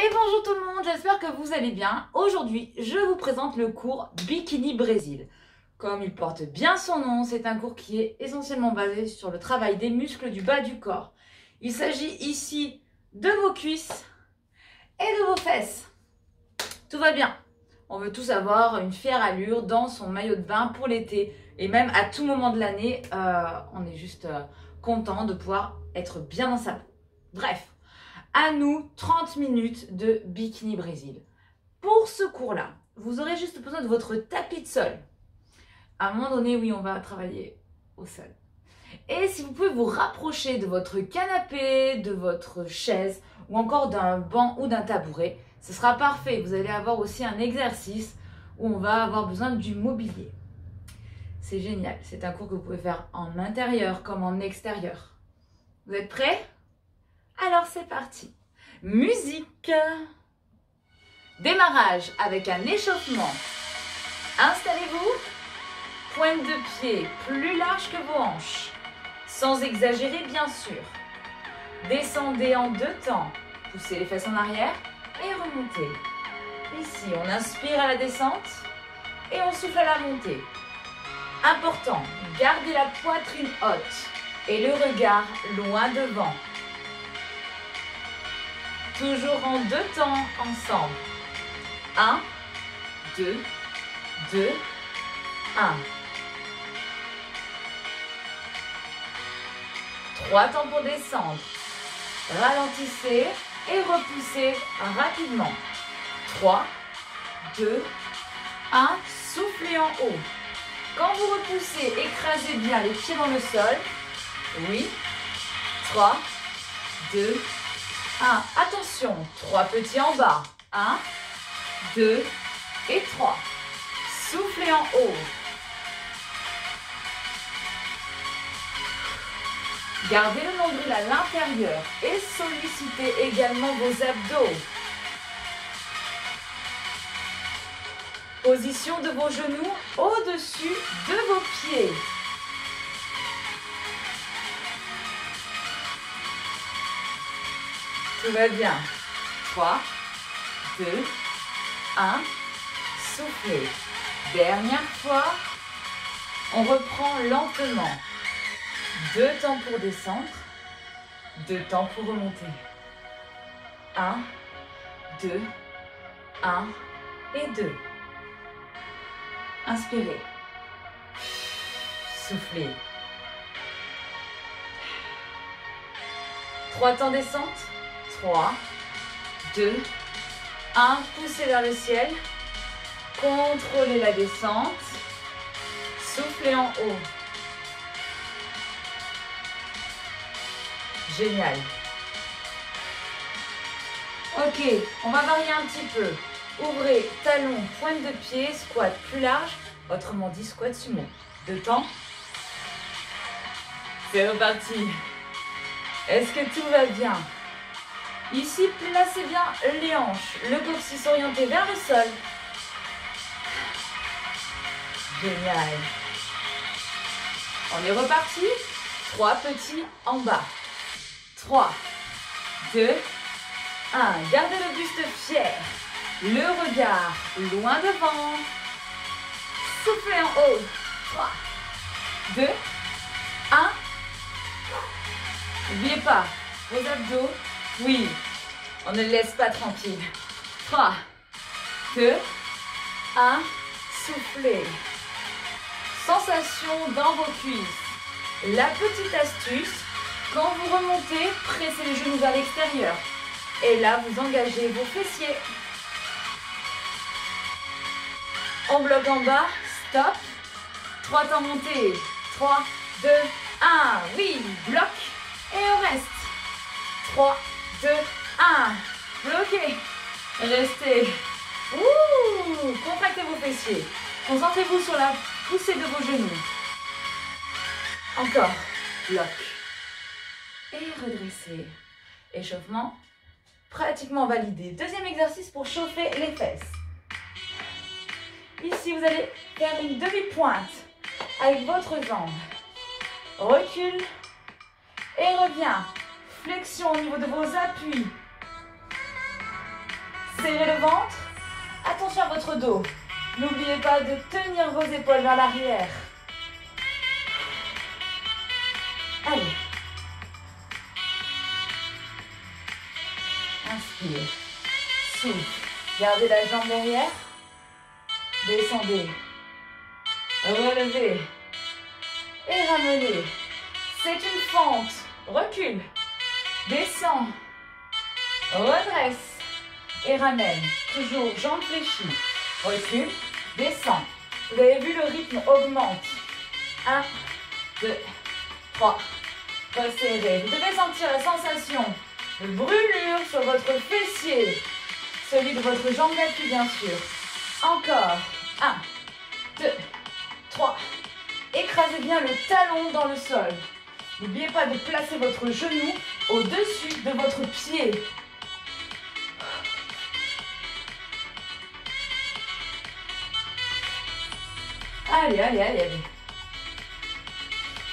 Et bonjour tout le monde, j'espère que vous allez bien. Aujourd'hui, je vous présente le cours Bikini Brésil. Comme il porte bien son nom, c'est un cours qui est essentiellement basé sur le travail des muscles du bas du corps. Il s'agit ici de vos cuisses et de vos fesses. Tout va bien. On veut tous avoir une fière allure dans son maillot de bain pour l'été. Et même à tout moment de l'année, on est juste content de pouvoir être bien dans sa peau. Bref. À nous, 30 minutes de Bikini Brésil. Pour ce cours-là, vous aurez juste besoin de votre tapis de sol. À un moment donné, oui, on va travailler au sol. Et si vous pouvez vous rapprocher de votre canapé, de votre chaise ou encore d'un banc ou d'un tabouret, ce sera parfait. Vous allez avoir aussi un exercice où on va avoir besoin du mobilier. C'est génial. C'est un cours que vous pouvez faire en intérieur comme en extérieur. Vous êtes prêts ? Alors c'est parti. Musique. Démarrage avec un échauffement. Installez-vous. Pointe de pied plus large que vos hanches. Sans exagérer bien sûr. Descendez en deux temps. Poussez les fesses en arrière et remontez. Ici, on inspire à la descente et on souffle à la montée. Important, gardez la poitrine haute et le regard loin devant. Toujours en deux temps ensemble. 1, 2, 2, 1. 3 temps pour descendre. Ralentissez et repoussez rapidement. 3, 2, 1. Soufflez en haut. Quand vous repoussez, écrasez bien les pieds dans le sol. Oui. 3, 2, 1. Attention, 3 petits en bas. 1, 2 et 3. Soufflez en haut. Gardez le nombril à l'intérieur et sollicitez également vos abdos. Position de vos genoux au-dessus de vos pieds. Tout va bien. 3, 2, 1. Soufflez. Dernière fois. On reprend lentement. 2 temps pour descendre. 2 temps pour remonter. 1, 2, 1 et 2. Inspirez. Soufflez. 3 temps descente. 3, 2, 1. Poussez vers le ciel. Contrôlez la descente. Soufflez en haut. Génial. Ok, on va varier un petit peu. Ouvrez talons, pointe de pied, squat plus large. Autrement dit, squat sumo. 2 temps. C'est reparti. Est-ce que tout va bien ? Ici, placez bien les hanches, le coccyx orienté vers le sol. Génial. On est reparti. 3 petits en bas. 3, 2, 1. Gardez le buste fier. Le regard loin devant. Soufflez en haut. 3, 2, 1. N'oubliez pas vos abdos. Oui, on ne laisse pas tranquille. 3, 2, 1. Soufflez. Sensation dans vos cuisses. La petite astuce, quand vous remontez, pressez les genoux vers l'extérieur. Et là, vous engagez vos fessiers. On bloque en bas. Stop. 3 temps montés. 3, 2, 1. Oui, bloc. Et on reste. 3, 2, 1. Bloquez. Restez. Ouh, contractez vos fessiers. Concentrez-vous sur la poussée de vos genoux. Encore. Bloc. Et redressez. Échauffement pratiquement validé. Deuxième exercice pour chauffer les fesses. Ici, vous allez faire une demi-pointe avec votre jambe. Recule et reviens. Flexion au niveau de vos appuis. ventre. Attention à votre dos. N'oubliez pas de tenir vos épaules vers l'arrière. Allez. Inspire. Souffle. Gardez la jambe derrière. Descendez. Relevez. Et ramenez. C'est une fente. Recule. Descends. Redresse. Et ramène. Toujours jambes fléchies. Recule. Descends. Vous avez vu, le rythme augmente. 1, 2, 3. Resserrez. Vous devez sentir la sensation de brûlure sur votre fessier. Celui de votre jambe d'appui, bien sûr. Encore. 1, 2, 3. Écrasez bien le talon dans le sol. N'oubliez pas de placer votre genou au-dessus de votre pied. Allez, allez, allez, allez.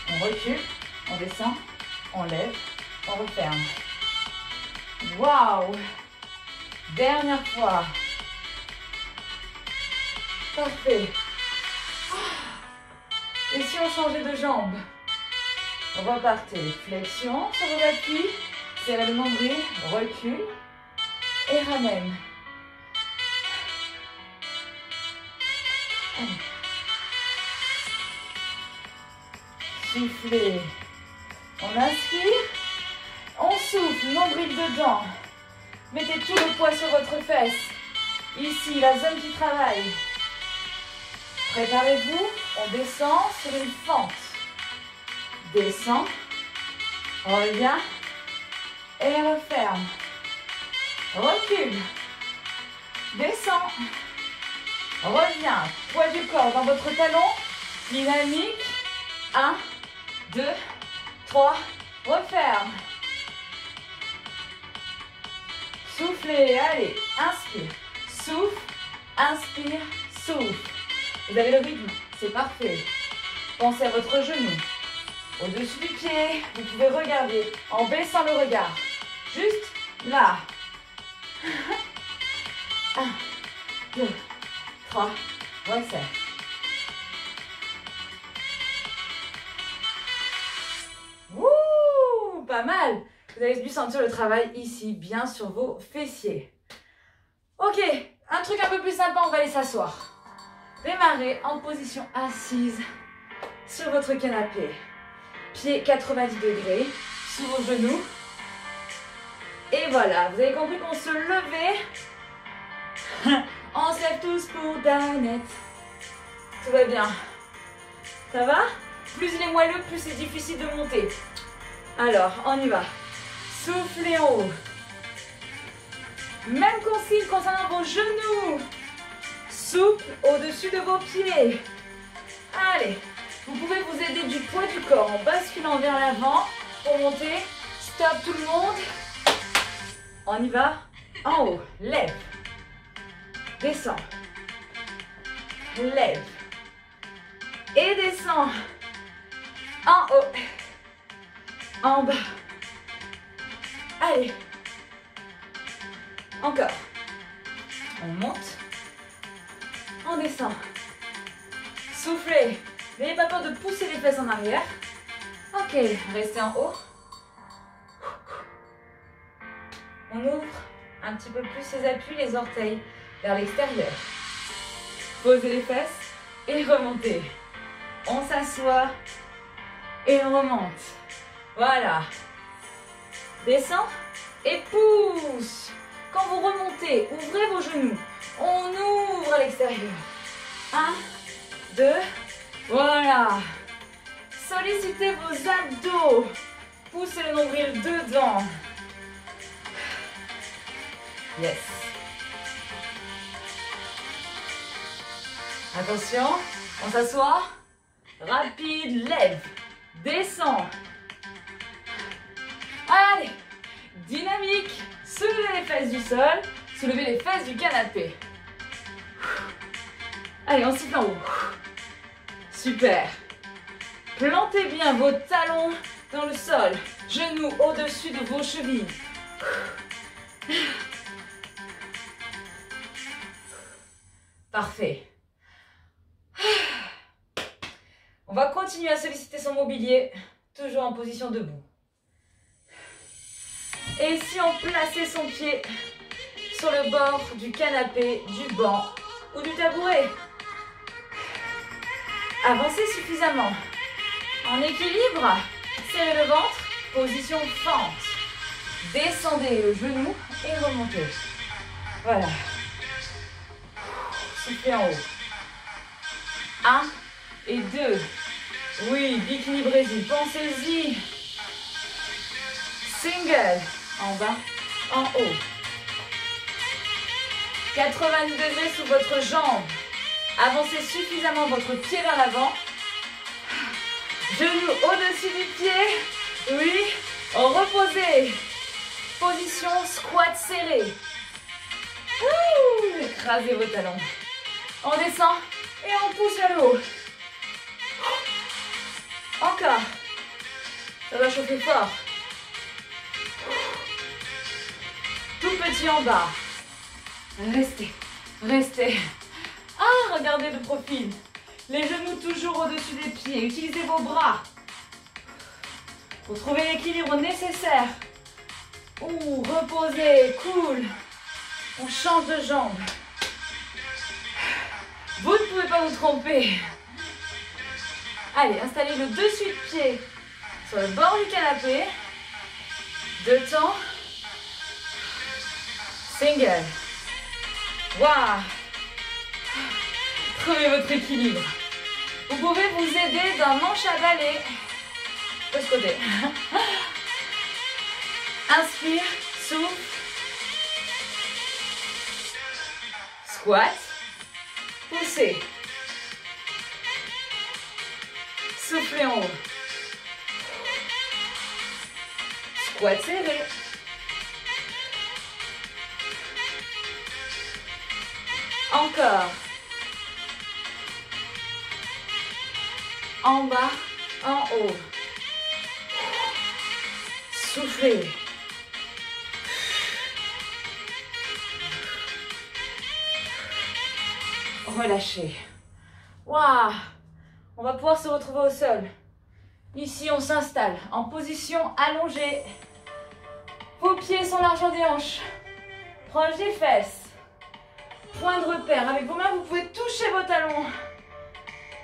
On recule, on descend, on lève, on referme. Waouh! Dernière fois. Parfait. Et si on changeait de jambe? Repartez. Flexion sur vos appuis. Serrez le nombril. Recule. Et ramène. Allez. Soufflez. On inspire. On souffle. Nombril dedans. Mettez tout le poids sur votre fesse. Ici, la zone qui travaille. Préparez-vous. On descend sur une fente. Descend. Revient. Et referme. Recule. Descend. Revient. Poids du corps dans votre talon. Dynamique. 1, 2, 3. Referme. Soufflez. Allez. Inspire. Souffle. Inspire. Souffle. Vous avez le rythme. C'est parfait. Pensez à votre genou. Au-dessus du pied. Vous pouvez regarder en baissant le regard. Juste là. 1, 2, 3. Resserre. Wouh! Pas mal. Vous avez dû sentir le travail ici, bien sur vos fessiers. Ok, un truc un peu plus sympa, on va aller s'asseoir. Démarrez en position assise sur votre canapé. Pieds 90 degrés sous vos genoux. Et voilà, vous avez compris qu'on se levait. On se lève tous pour Danette. Tout va bien. Ça va? Plus il est moelleux, plus c'est difficile de monter. Alors, on y va. Soufflez en haut. Même consigne concernant vos genoux. Souple au-dessus de vos pieds. Allez, vous pouvez vous aider du poids du corps en basculant vers l'avant pour monter. Stop tout le monde. On y va. En haut, lève. Descends. Lève. Et descends. En haut. En bas. Allez. Encore. On monte. On descend. Soufflez. N'ayez pas peur de pousser les fesses en arrière. Ok, restez en haut. On ouvre un petit peu plus ses appuis, les orteils vers l'extérieur. Posez les fesses et remontez. On s'assoit et on remonte. Voilà. Descend et pousse. Quand vous remontez, ouvrez vos genoux. On ouvre à l'extérieur. 1, 2, voilà. Sollicitez vos abdos. Poussez le nombril dedans. Yes. Attention, on s'assoit. Rapide, lève. Descend. Allez. Dynamique. Soulevez les fesses du sol. Soulevez les fesses du canapé. Allez, on souffle en haut. Super. Plantez bien vos talons dans le sol. Genoux au-dessus de vos chevilles. Parfait. On va continuer à solliciter son mobilier, toujours en position debout. Et si on plaçait son pied sur le bord du canapé, du banc ou du tabouret? Avancez suffisamment. En équilibre, serrez le ventre, position fente. Descendez le genou et remontez. Voilà. Soufflez en haut. 1 et 2. Oui, bikini Brésil, pensez-y. Single. En bas, en haut. 90 degrés sous votre jambe. Avancez suffisamment votre pied vers l'avant. Genou au-dessus du pied. Oui. Reposez. Position squat serré. Ouh, écrasez vos talons. On descend et on pousse vers le haut. Encore. Ça va chauffer fort. Tout petit en bas. Restez, restez. Ah, regardez le profil. Les genoux toujours au-dessus des pieds. Utilisez vos bras pour trouver l'équilibre nécessaire. Ouh, reposez, cool. On change de jambe. Vous ne pouvez pas vous tromper. Allez, installez le dessus de pied sur le bord du canapé. 2 temps. Single. Waouh. Trouvez votre équilibre. Vous pouvez vous aider d'un manche à balai de ce côté. Inspire, souffle. Squat. Poussez. Soufflez en haut. Squat serré. Encore. En bas, en haut. Soufflez. Relâchez. Waouh! On va pouvoir se retrouver au sol. Ici, on s'installe en position allongée. Vos pieds sont largeur des hanches. Proche des fesses. Point de repère. Avec vos mains, vous pouvez toucher vos talons.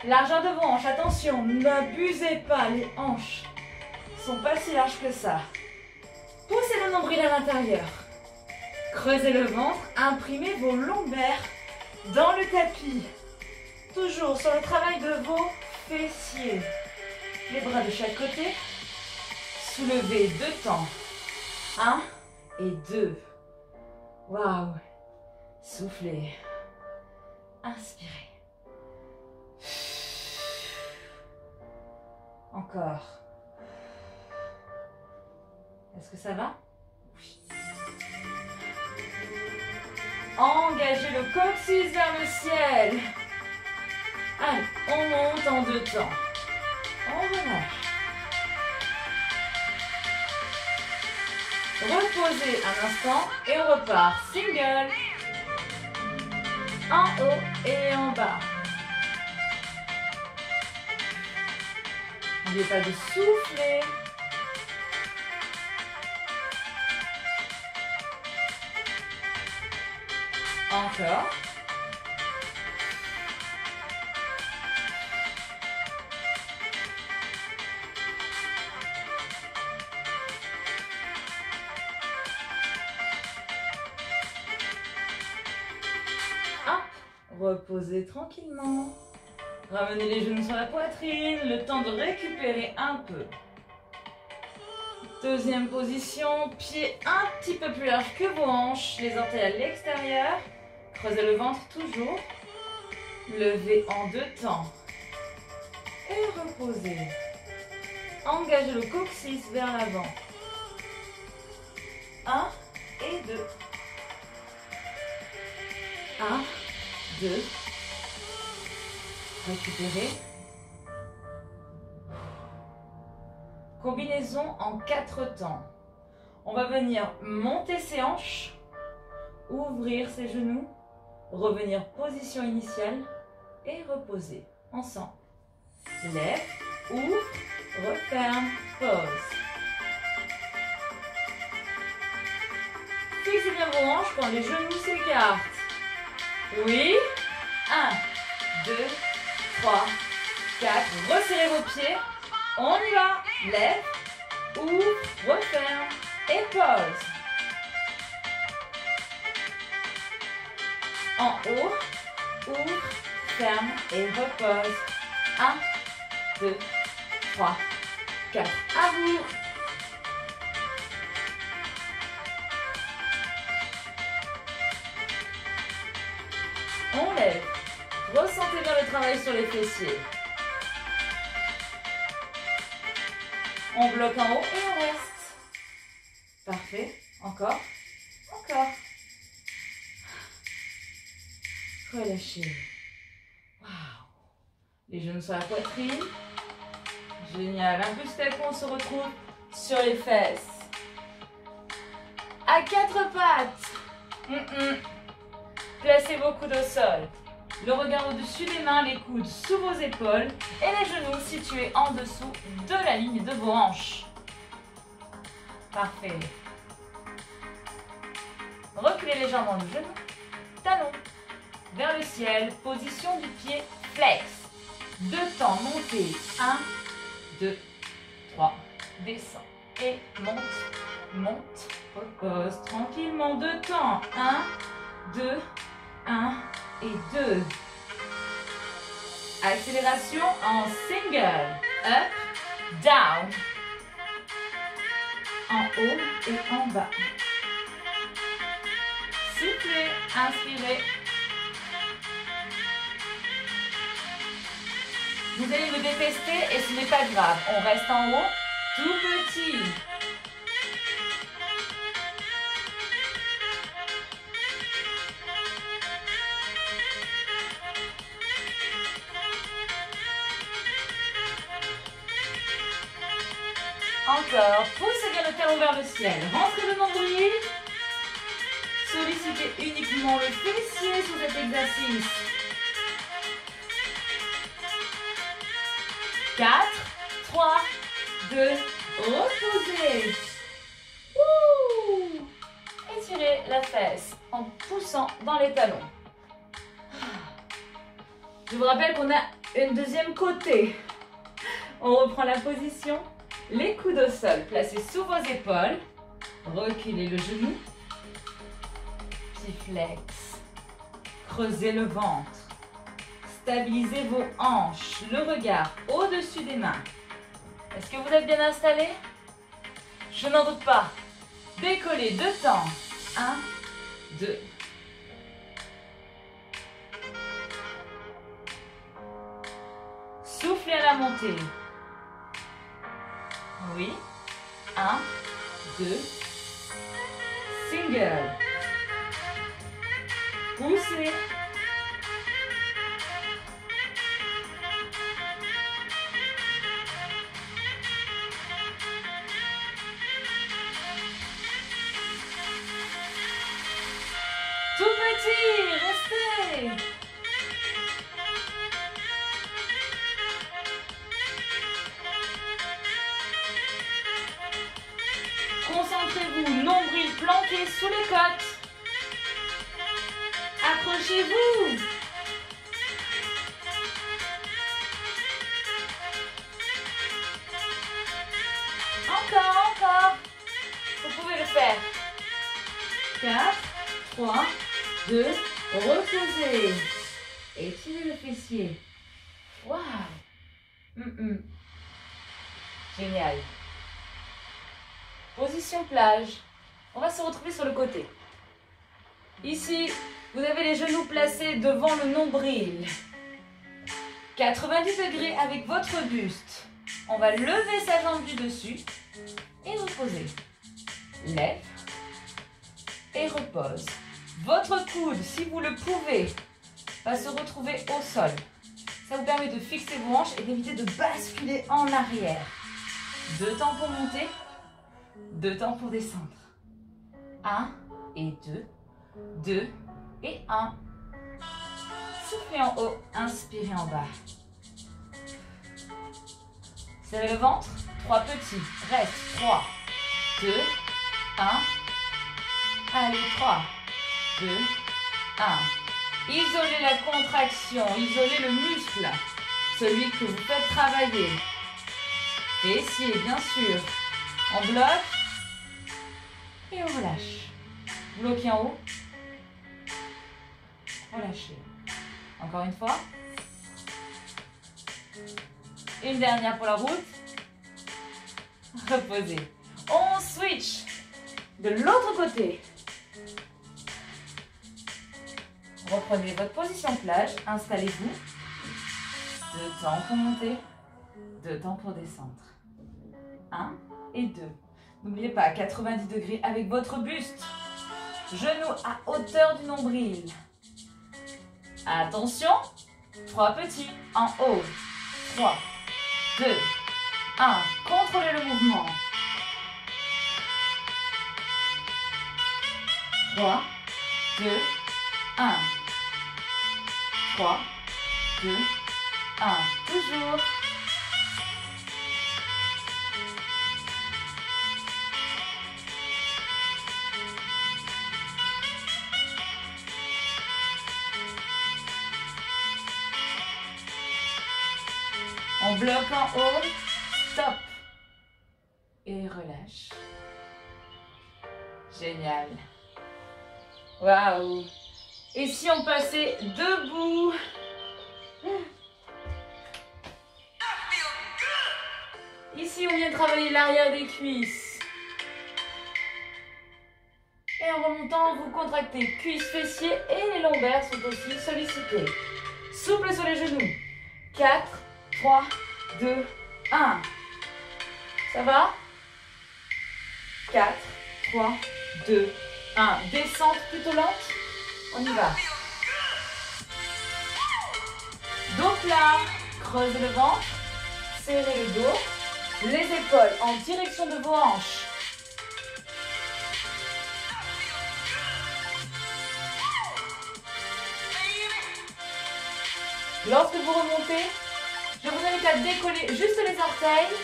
Largeur de vos hanches. Attention, n'abusez pas. Les hanches ne sont pas si larges que ça. Poussez le nombril à l'intérieur. Creusez le ventre. Imprimez vos lombaires dans le tapis. Toujours sur le travail de vos fessiers. Les bras de chaque côté. Soulevez 2 temps. 1 et 2. Waouh. Soufflez. Inspirez. Encore. Est-ce que ça va? Oui. Engagez le coccyx vers le ciel. Allez, on monte en 2 temps. On relâche. Reposez un instant et on repart. Single. En haut et en bas. N'oubliez pas de souffler. Encore. Reposez tranquillement. Ramenez les genoux sur la poitrine, le temps de récupérer un peu. Deuxième position, pieds un petit peu plus larges que vos hanches, les orteils à l'extérieur. Creusez le ventre toujours. Levez en 2 temps. Et reposez. Engagez le coccyx vers l'avant. 1 et 2. 1, 2. Récupérez. Combinaison en 4 temps. On va venir monter ses hanches, ouvrir ses genoux, revenir position initiale et reposer. Ensemble. Lève, ouvre, referme, pose. Fixez bien vos hanches quand les genoux s'écartent. Oui. 1, 2, 3, 4. Resserrez vos pieds. On y va. Lève, ouvre, referme et pose. En haut, ouvre, ferme et repose. 1, 2, 3, 4. À vous. On lève. Ressentez bien le travail sur les fessiers. On bloque en haut et on reste. Parfait. Encore. Encore. Relâchez. Waouh. Les genoux sur la poitrine. Génial. Un peu step, on se retrouve sur les fesses. À quatre pattes. Placez vos coudes au sol. Le regard au-dessus des mains, les coudes sous vos épaules et les genoux situés en dessous de la ligne de vos hanches. Parfait. Reculez légèrement le genou. Talon vers le ciel. Position du pied flex. 2 temps, montez. 1, 2, 3. Descend et monte, monte. Repose tranquillement. 2 temps. 1, 2, 1 et 2. Accélération en single. Up, down. En haut et en bas. Soufflez, inspirez. Vous allez me détester et ce n'est pas grave. On reste en haut, tout petit. Encore, poussez bien le talon vers le ciel. Rentrez le nombril. Sollicitez uniquement le fessier sous cet exercice. 4, 3, 2, reposez. Ouh. Étirez la fesse en poussant dans les talons. Je vous rappelle qu'on a une deuxième côté. On reprend la position. Les coudes au sol, placés sous vos épaules. Reculez le genou. Petit flex. Creusez le ventre. Stabilisez vos hanches. Le regard au-dessus des mains. Est-ce que vous êtes bien installé? Je n'en doute pas. Décollez 2 temps. 1, 2. Soufflez à la montée. Oui. 1, 2. Single. Poussez. Tout petit, restez. Concentrez-vous, nombril planqué sous les côtes. Accrochez-vous. Encore, encore. Vous pouvez le faire. 4, 3, 2, reposez. Étirez le fessier. Waouh. Génial. Position plage. On va se retrouver sur le côté. Ici, vous avez les genoux placés devant le nombril. 90 degrés avec votre buste. On va lever sa jambe du dessus et reposer. Lève et repose. Votre coude, si vous le pouvez, va se retrouver au sol. Ça vous permet de fixer vos hanches et d'éviter de basculer en arrière. 2 temps pour monter, 2 temps pour descendre. 1 et 2, 2 et 1, Soufflez en haut, inspirez en bas. Serrez le ventre, 3 petits. Reste, 3, 2, 1. Allez, 3, 2, 1. Isolez la contraction, isolez le muscle, celui que vous faites travailler. Fessier, bien sûr. On bloque et on relâche. Bloquez en haut. Relâchez. Encore une fois. Une dernière pour la route. Reposez. On switch de l'autre côté. Reprenez votre position plage. Installez-vous. 2 temps pour monter. 2 temps pour descendre. 1 et 2. N'oubliez pas, 90 degrés avec votre buste. Genoux à hauteur du nombril. Attention. 3 petits en haut. 3, 2, 1. Contrôlez le mouvement. 3, 2, 1. 3, 2, 1. Toujours. On bloque en haut, stop. Et relâche. Génial. Waouh. Et si on passait debout? Ici, on vient travailler l'arrière des cuisses. Et en remontant, vous contractez cuisses, fessiers et les lombaires sont aussi sollicités. Souple sur les genoux. 4, 3, 2, 1. Ça va? 4, 3, 2, 1. Descente plutôt lente. On y va. Dos plat. Creusez le ventre. Serrez le dos. Les épaules en direction de vos hanches. Lorsque vous remontez, je vous invite à décoller juste les orteils.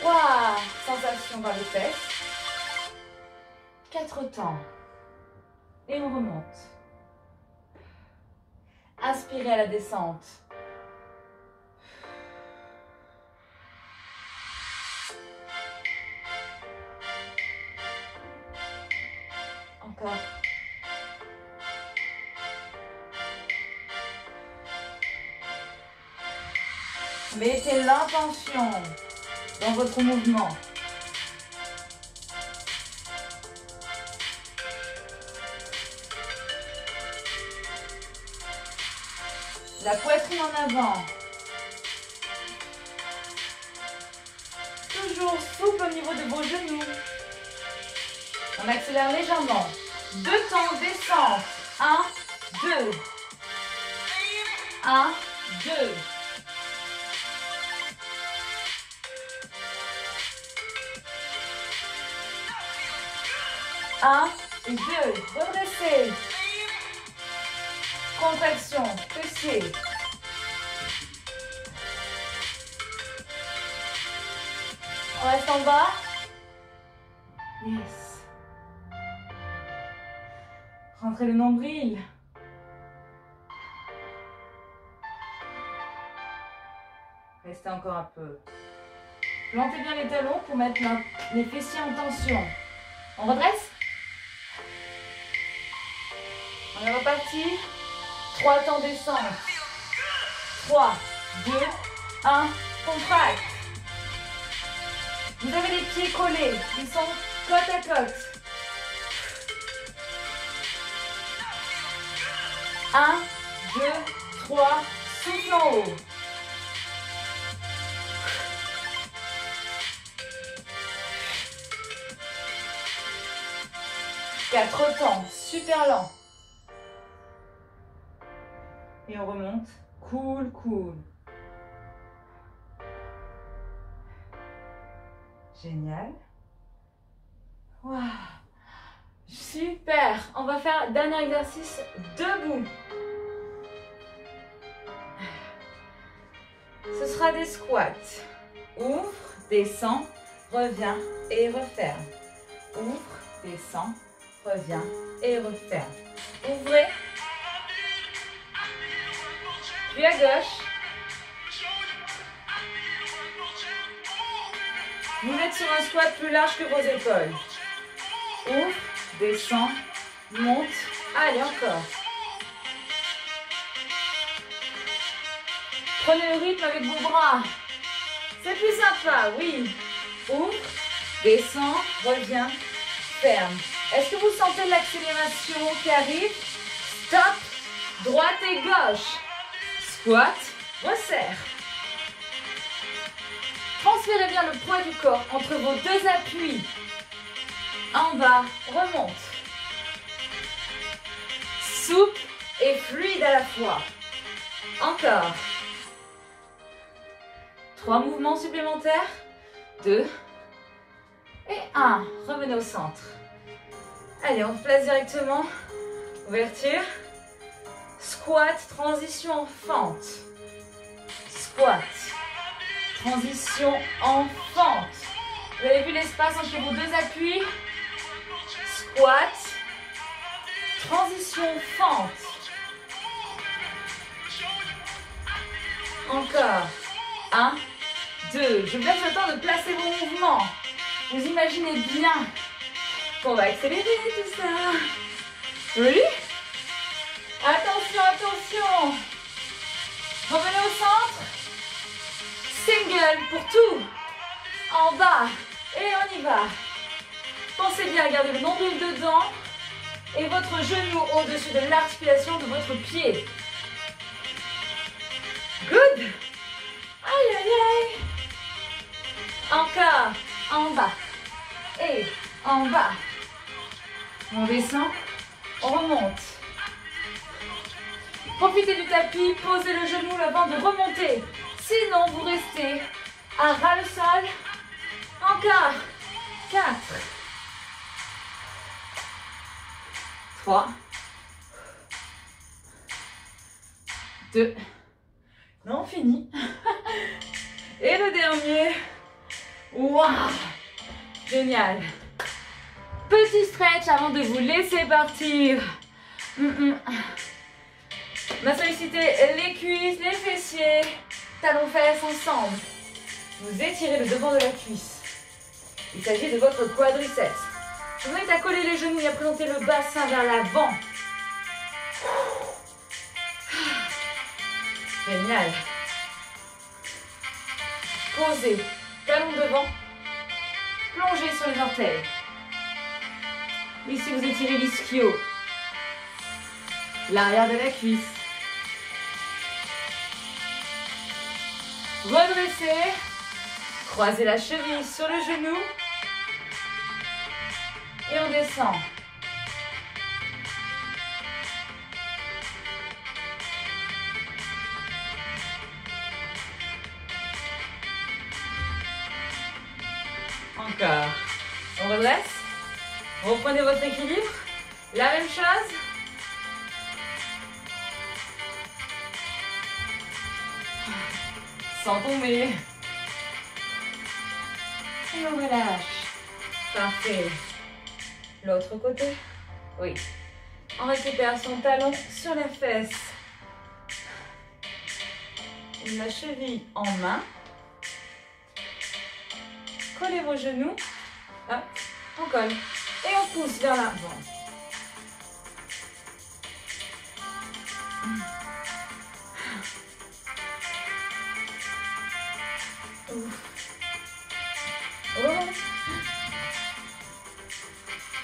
Waouh! Sensation dans les fesses. 4 temps. Et on remonte. Inspirez à la descente. Encore. Mettez l'intention dans votre mouvement. La poitrine en avant. Toujours souple au niveau de vos genoux. On accélère légèrement. 2 temps, descente. 1, 2. 1, 2. 1 et 2. Redressez. Contraction, fessier. On reste en bas. Yes. Rentrez le nombril. Restez encore un peu. Plantez bien les talons pour mettre les fessiers en tension. On redresse. On est reparti. 3 temps descente. 3, 2, 1, contracte. Vous avez les pieds collés. Ils sont côte à côte. 1, 2, 3, souffle en haut. 4 temps, super lent. Et on remonte. Cool, cool. Génial. Waouh. Super. On va faire dernier exercice debout. ce sera des squats. Ouvre, descend, reviens et referme. Ouvre, descend, reviens et referme. Ouvrez. Puis à gauche. Vous êtes sur un squat plus large que vos épaules. Ouvre, descend, monte. Allez, encore. Prenez le rythme avec vos bras. C'est plus sympa, oui. Ouvre, descend, reviens, ferme. Est-ce que vous sentez l'accélération qui arrive? Stop, droite et gauche. Squat, resserre. Transférez bien le poids du corps entre vos deux appuis. En bas, remonte. Souple et fluide à la fois. Encore. 3 mouvements supplémentaires. 2 et 1. Revenez au centre. Allez, on se place directement. Ouverture. Squat, transition en fente. Squat. Transition en fente. Vous avez vu l'espace entre vos deux appuis? Squat. Transition fente. Encore. 1, 2. Je vous laisse le temps de placer vos mouvements. Vous imaginez bien qu'on va accélérer tout ça. Oui? Attention, attention. Revenez au centre. Single pour tout. En bas. Et on y va. Pensez bien à garder le nombril dedans et votre genou au-dessus de l'articulation de votre pied. Good. Aïe, aïe, aïe. Encore. En bas. Et en bas. On descend. On remonte. Profitez du tapis. Posez le genou avant de remonter. Sinon, vous restez à ras le sol. Encore. 4. 3. 2. Non, fini. Et le dernier. Waouh! Génial. Petit stretch avant de vous laisser partir. On a sollicité les cuisses, les fessiers, talons-fesses ensemble. Vous étirez le devant de la cuisse. Il s'agit de votre quadriceps. Je vous invite à coller les genoux et à présenter le bassin vers l'avant. Génial. Posez, talons devant. Plongez sur les orteils. Ici, vous étirez l'ischio. L'arrière de la cuisse. Redressez. Croisez la cheville sur le genou. Et on descend. Encore. On redresse. Reprenez votre équilibre. La même chose. Sans tomber. Et on relâche. Parfait. L'autre côté. Oui. On récupère son talon sur la fesse. La cheville en main. Collez vos genoux. Hop. On colle. Et on pousse vers l'avant. Oh.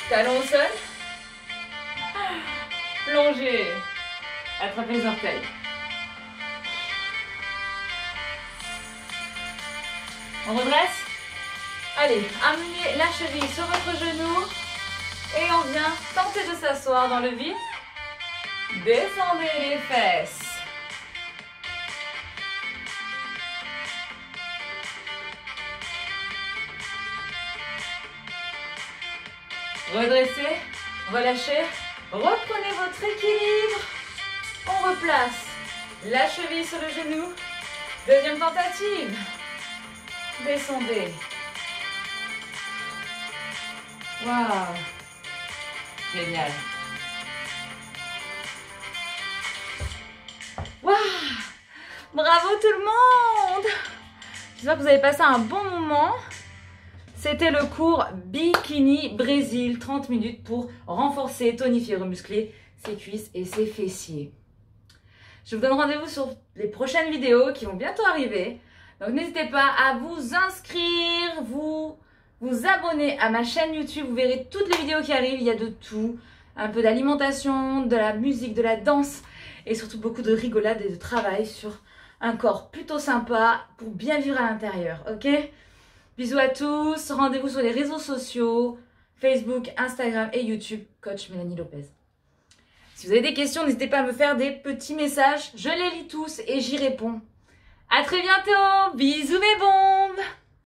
Talon au sol. Plongez. Attrapez les orteils. On redresse. Allez, amenez la cheville sur votre genou. Et on vient tenter de s'asseoir dans le vide. Descendez les fesses. Redressez, relâchez, reprenez votre équilibre. On replace la cheville sur le genou. Deuxième tentative. Descendez. Waouh. Génial. Waouh. Bravo tout le monde. J'espère que vous avez passé un bon moment. C'était le cours Bikini Brésil, 30 minutes pour renforcer, tonifier, remuscler ses cuisses et ses fessiers. Je vous donne rendez-vous sur les prochaines vidéos qui vont bientôt arriver. Donc n'hésitez pas à vous inscrire, vous abonner à ma chaîne YouTube. Vous verrez toutes les vidéos qui arrivent, il y a de tout. Un peu d'alimentation, de la musique, de la danse et surtout beaucoup de rigolade et de travail sur un corps plutôt sympa pour bien vivre à l'intérieur, ok? Bisous à tous, rendez-vous sur les réseaux sociaux, Facebook, Instagram et YouTube, Coach Mélanie Lopez. Si vous avez des questions, n'hésitez pas à me faire des petits messages, je les lis tous et j'y réponds. À très bientôt, bisous mes bons!